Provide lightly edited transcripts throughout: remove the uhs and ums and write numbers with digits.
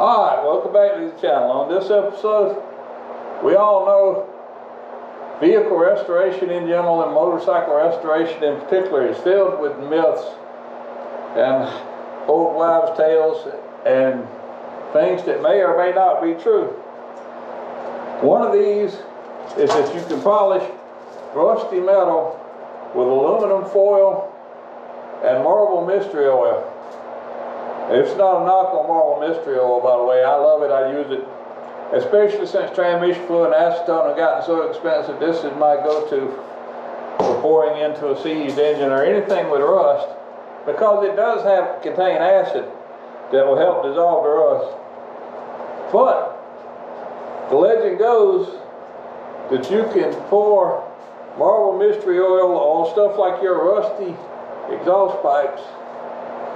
Alright, welcome back to the channel. On this episode, we all know vehicle restoration in general and motorcycle restoration in particular is filled with myths and old wives' tales and things that may or may not be true. One of these is that you can polish rusty metal with aluminum foil and marble mystery oil. It's not a knock on marble mystery oil, by the way. I love it. I use it, especially since transmission fluid and acetone have gotten so expensive. This is my go-to for pouring into a seized engine or anything with rust, because it does contain acid that will help dissolve the rust. But the legend goes that you can pour marble mystery oil on stuff like your rusty exhaust pipes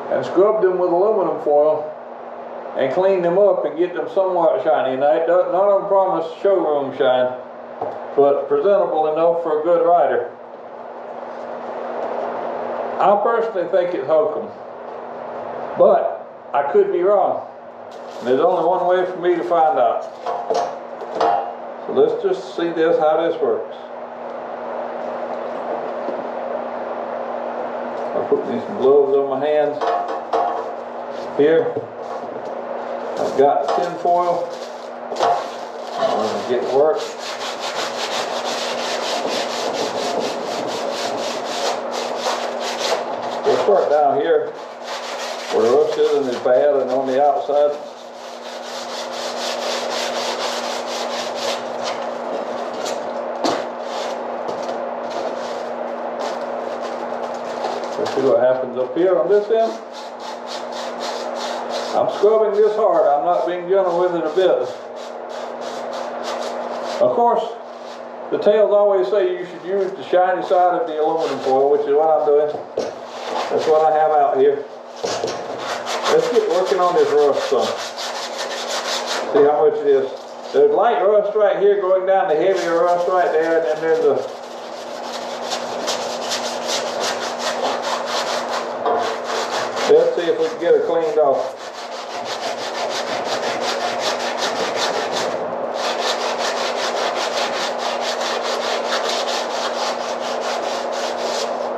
and scrub them with aluminum foil and clean them up and get them somewhat shiny. Now, none of them promise showroom shine, but presentable enough for a good rider. I personally think it's hokum, but I could be wrong. There's only one way for me to find out. So let's just see how this works. I'll put these gloves on my hands. Here, I've got the tin foil. I'm going to get to work. We'll start down here where the rust isn't as bad and on the outside. Let's see what happens up here on this end. I'm scrubbing this hard. I'm not being gentle with it a bit. Of course, the tales always say you should use the shiny side of the aluminum foil, which is what I'm doing. That's what I have out here. Let's get working on this rust some. See how much it is. There's light rust right here going down to heavier rust right there, and then there's a let's see if we can get it cleaned off.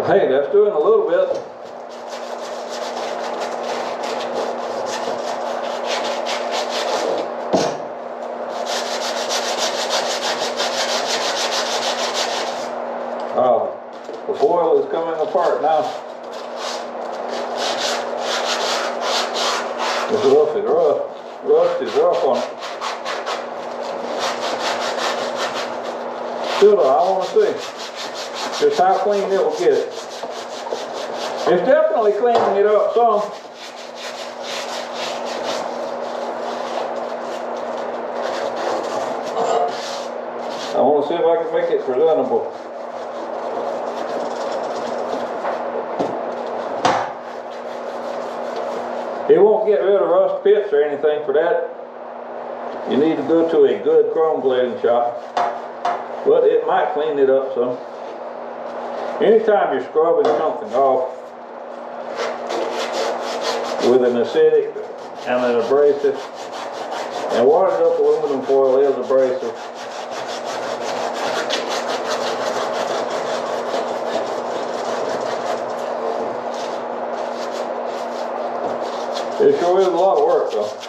Hey, that's doing a little bit. Oh, the foil is coming apart now. It's rough, it's rough. Rust is rough on it. Still though, I want to see just how clean it will get it. It's definitely cleaning it up some. I want to see if I can make it presentable. It won't get rid of rust pits or anything for that. You need to go to a good chrome glading shop, but it might clean it up some. Anytime you're scrubbing something off with an acidic and an abrasive, and watered up aluminum foil is abrasive, it sure is a lot of work though.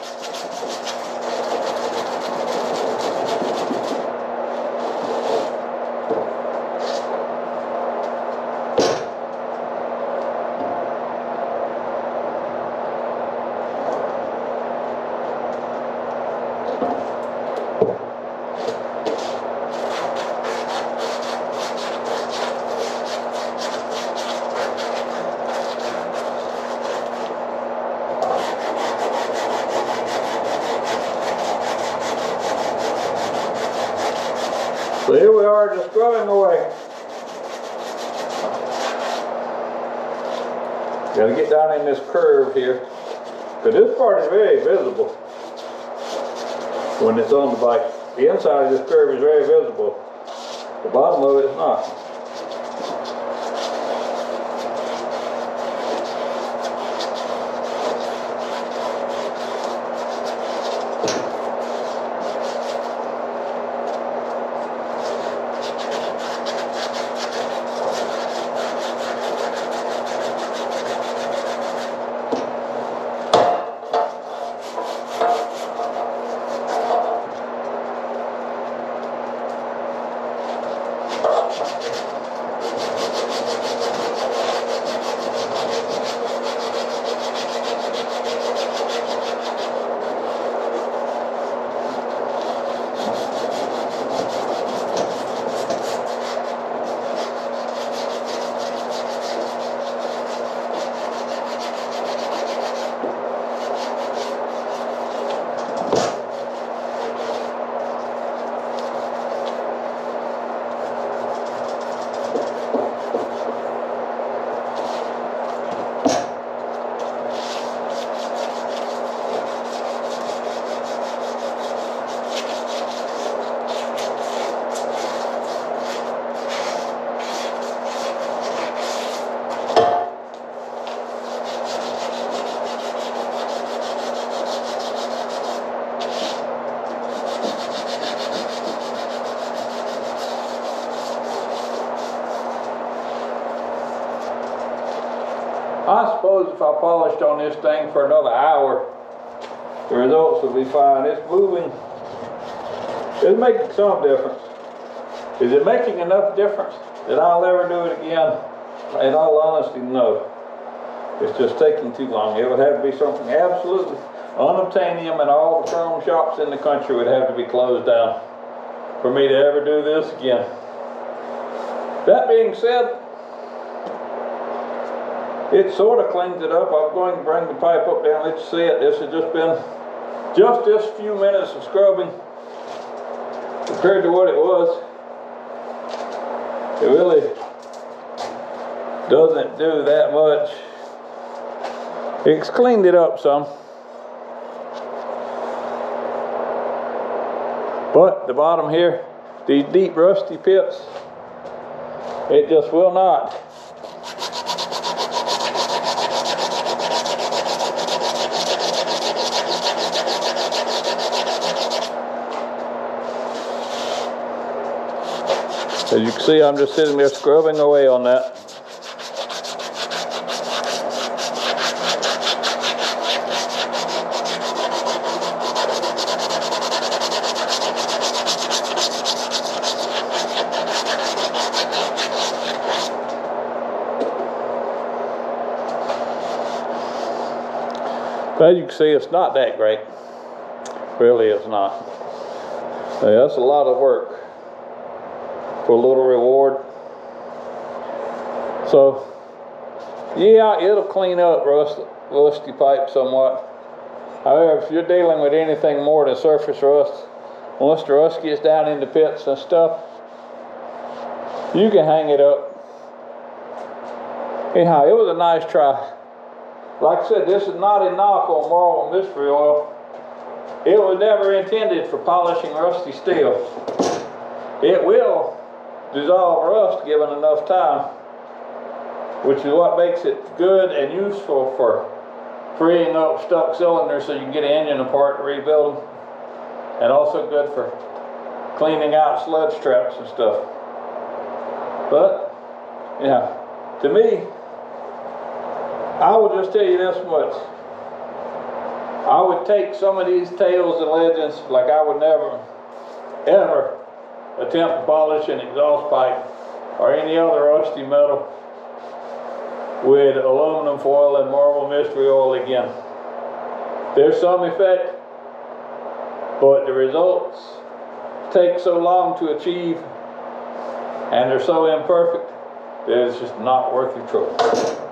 So here we are, just scrubbing away. Got to get down in this curve here, because this part is very visible when it's on the bike. The inside of this curve is very visible. The bottom of it is not. I suppose if I polished on this thing for another hour, the results would be fine. It's moving. It's making some difference. Is it making enough difference that I'll ever do it again? In all honesty, no. It's just taking too long. It would have to be something absolutely unobtainium, and all the chrome shops in the country would have to be closed down for me to ever do this again. That being said, it sort of cleans it up. I'm going to bring the pipe up down, let you see it. This has just been just this few minutes of scrubbing compared to what it was. It really doesn't do that much. It's cleaned it up some. But the bottom here, these deep rusty pits, it just will not. As you can see, I'm just sitting there scrubbing away on that. But as you can see, it's not that great. Really, it's not. Yeah, that's a lot of work for a little reward. So, yeah, it'll clean up rusty pipe somewhat. However, if you're dealing with anything more than surface rust, once the rust gets down in the pits and stuff, you can hang it up. Anyhow, it was a nice try. Like I said, this is not a knock on marble mystery oil. It was never intended for polishing rusty steel. It will dissolve rust given enough time, which is what makes it good and useful for freeing up stuck cylinders so you can get an engine apart and rebuild them, and also good for cleaning out sludge traps and stuff. But yeah, to me, I will just tell you this much. I would take some of these tales and legends, like I would never ever attempt to polish an exhaust pipe or any other rusty metal with aluminum foil and marble mystery oil again. There's some effect, but the results take so long to achieve and they're so imperfect that it's just not worth your trouble.